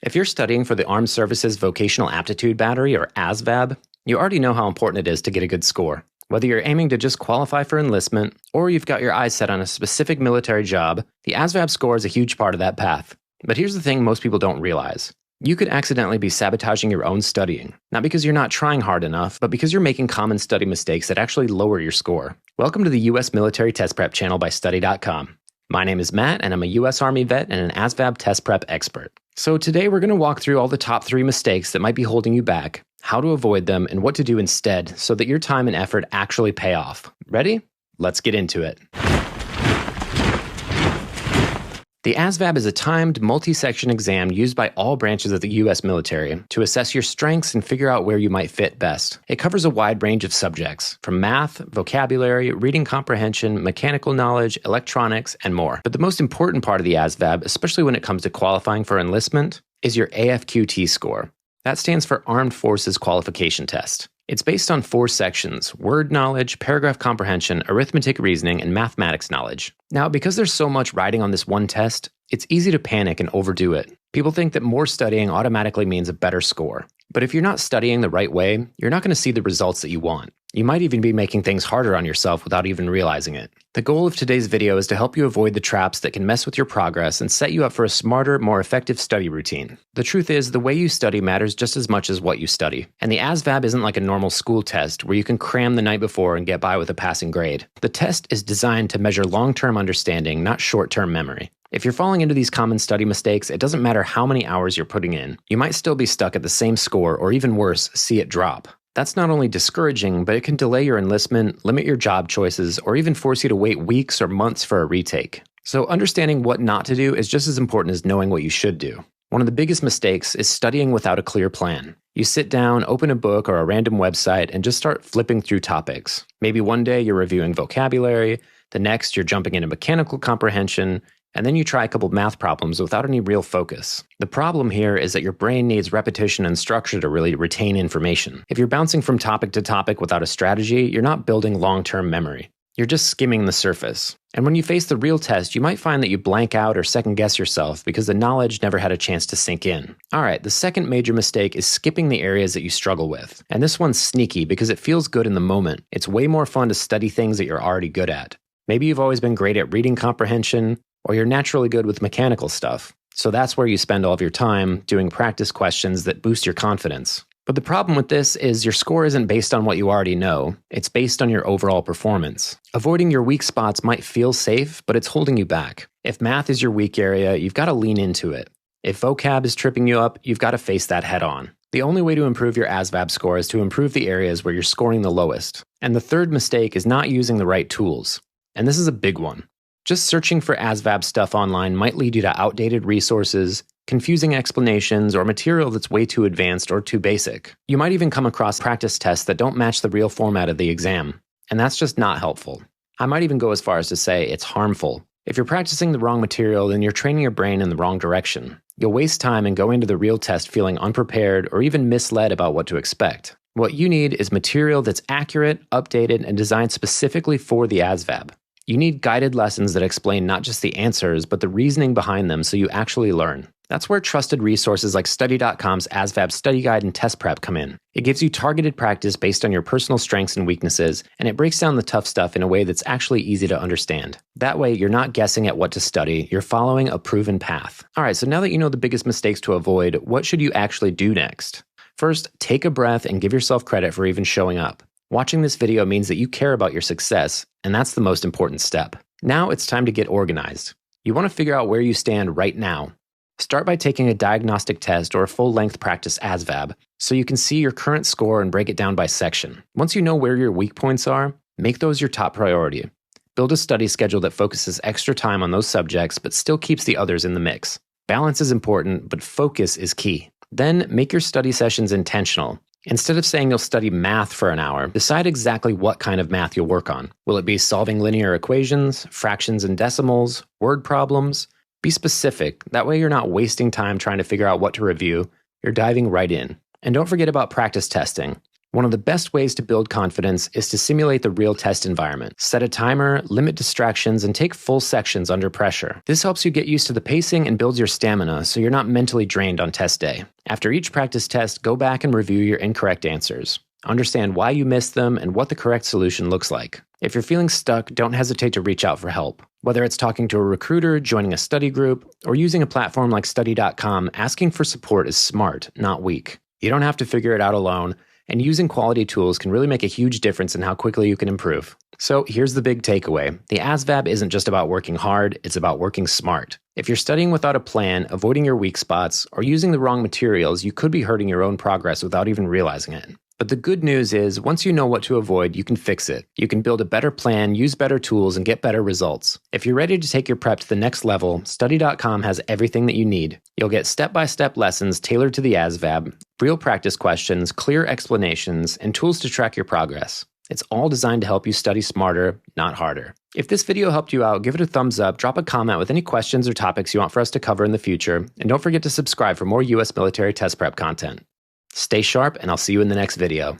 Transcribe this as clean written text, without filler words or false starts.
If you're studying for the Armed Services Vocational Aptitude Battery, or ASVAB, you already know how important it is to get a good score. Whether you're aiming to just qualify for enlistment, or you've got your eyes set on a specific military job, the ASVAB score is a huge part of that path. But here's the thing most people don't realize. You could accidentally be sabotaging your own studying, not because you're not trying hard enough, but because you're making common study mistakes that actually lower your score. Welcome to the U.S. Military Test Prep channel by Study.com. My name is Matt, and I'm a U.S. Army vet and an ASVAB test prep expert. So today we're going to walk through all the top 3 mistakes that might be holding you back, how to avoid them, and what to do instead so that your time and effort actually pay off. Ready? Let's get into it. The ASVAB is a timed, multi-section exam used by all branches of the U.S. military to assess your strengths and figure out where you might fit best. It covers a wide range of subjects, from math, vocabulary, reading comprehension, mechanical knowledge, electronics, and more. But the most important part of the ASVAB, especially when it comes to qualifying for enlistment, is your AFQT score. That stands for Armed Forces Qualification Test. It's based on 4 sections: word knowledge, paragraph comprehension, arithmetic reasoning, and mathematics knowledge. Now, because there's so much riding on this one test, it's easy to panic and overdo it. People think that more studying automatically means a better score. But if you're not studying the right way, you're not going to see the results that you want. You might even be making things harder on yourself without even realizing it. The goal of today's video is to help you avoid the traps that can mess with your progress and set you up for a smarter, more effective study routine. The truth is, the way you study matters just as much as what you study. And the ASVAB isn't like a normal school test where you can cram the night before and get by with a passing grade. The test is designed to measure long-term understanding, not short-term memory. If you're falling into these common study mistakes, it doesn't matter how many hours you're putting in. You might still be stuck at the same score, or even worse, see it drop. That's not only discouraging, but it can delay your enlistment, limit your job choices, or even force you to wait weeks or months for a retake. So understanding what not to do is just as important as knowing what you should do. One of the biggest mistakes is studying without a clear plan. You sit down, open a book or a random website, and just start flipping through topics. Maybe one day you're reviewing vocabulary, the next you're jumping into mechanical comprehension, and then you try a couple math problems without any real focus. The problem here is that your brain needs repetition and structure to really retain information. If you're bouncing from topic to topic without a strategy, you're not building long-term memory. You're just skimming the surface. And when you face the real test, you might find that you blank out or second-guess yourself because the knowledge never had a chance to sink in. Alright, the second major mistake is skipping the areas that you struggle with. And this one's sneaky because it feels good in the moment. It's way more fun to study things that you're already good at. Maybe you've always been great at reading comprehension, or you're naturally good with mechanical stuff. So that's where you spend all of your time doing practice questions that boost your confidence. But the problem with this is your score isn't based on what you already know. It's based on your overall performance. Avoiding your weak spots might feel safe, but it's holding you back. If math is your weak area, you've got to lean into it. If vocab is tripping you up, you've got to face that head on. The only way to improve your ASVAB score is to improve the areas where you're scoring the lowest. And the third mistake is not using the right tools. And this is a big one. Just searching for ASVAB stuff online might lead you to outdated resources, confusing explanations, or material that's way too advanced or too basic. You might even come across practice tests that don't match the real format of the exam, and that's just not helpful. I might even go as far as to say it's harmful. If you're practicing the wrong material, then you're training your brain in the wrong direction. You'll waste time and go into the real test feeling unprepared or even misled about what to expect. What you need is material that's accurate, updated, and designed specifically for the ASVAB. You need guided lessons that explain not just the answers, but the reasoning behind them so you actually learn. That's where trusted resources like Study.com's ASVAB study guide and test prep come in. It gives you targeted practice based on your personal strengths and weaknesses, and it breaks down the tough stuff in a way that's actually easy to understand. That way, you're not guessing at what to study, you're following a proven path. Alright, so now that you know the biggest mistakes to avoid, what should you actually do next? First, take a breath and give yourself credit for even showing up. Watching this video means that you care about your success, and that's the most important step. Now it's time to get organized. You want to figure out where you stand right now. Start by taking a diagnostic test or a full-length practice ASVAB so you can see your current score and break it down by section. Once you know where your weak points are, make those your top priority. Build a study schedule that focuses extra time on those subjects but still keeps the others in the mix. Balance is important, but focus is key. Then make your study sessions intentional. Instead of saying you'll study math for an hour, decide exactly what kind of math you'll work on. Will it be solving linear equations, fractions and decimals, word problems? Be specific. That way you're not wasting time trying to figure out what to review. You're diving right in. And don't forget about practice testing. One of the best ways to build confidence is to simulate the real test environment. Set a timer, limit distractions, and take full sections under pressure. This helps you get used to the pacing and builds your stamina so you're not mentally drained on test day. After each practice test, go back and review your incorrect answers. Understand why you missed them and what the correct solution looks like. If you're feeling stuck, don't hesitate to reach out for help. Whether it's talking to a recruiter, joining a study group, or using a platform like study.com, asking for support is smart, not weak. You don't have to figure it out alone, and using quality tools can really make a huge difference in how quickly you can improve. So here's the big takeaway. The ASVAB isn't just about working hard, it's about working smart. If you're studying without a plan, avoiding your weak spots, or using the wrong materials, you could be hurting your own progress without even realizing it. But the good news is, once you know what to avoid, you can fix it. You can build a better plan, use better tools, and get better results. If you're ready to take your prep to the next level, study.com has everything that you need. You'll get step-by-step lessons tailored to the ASVAB, real practice questions, clear explanations, and tools to track your progress. It's all designed to help you study smarter, not harder. If this video helped you out, give it a thumbs up, drop a comment with any questions or topics you want for us to cover in the future, and don't forget to subscribe for more U.S. military test prep content. Stay sharp, and I'll see you in the next video.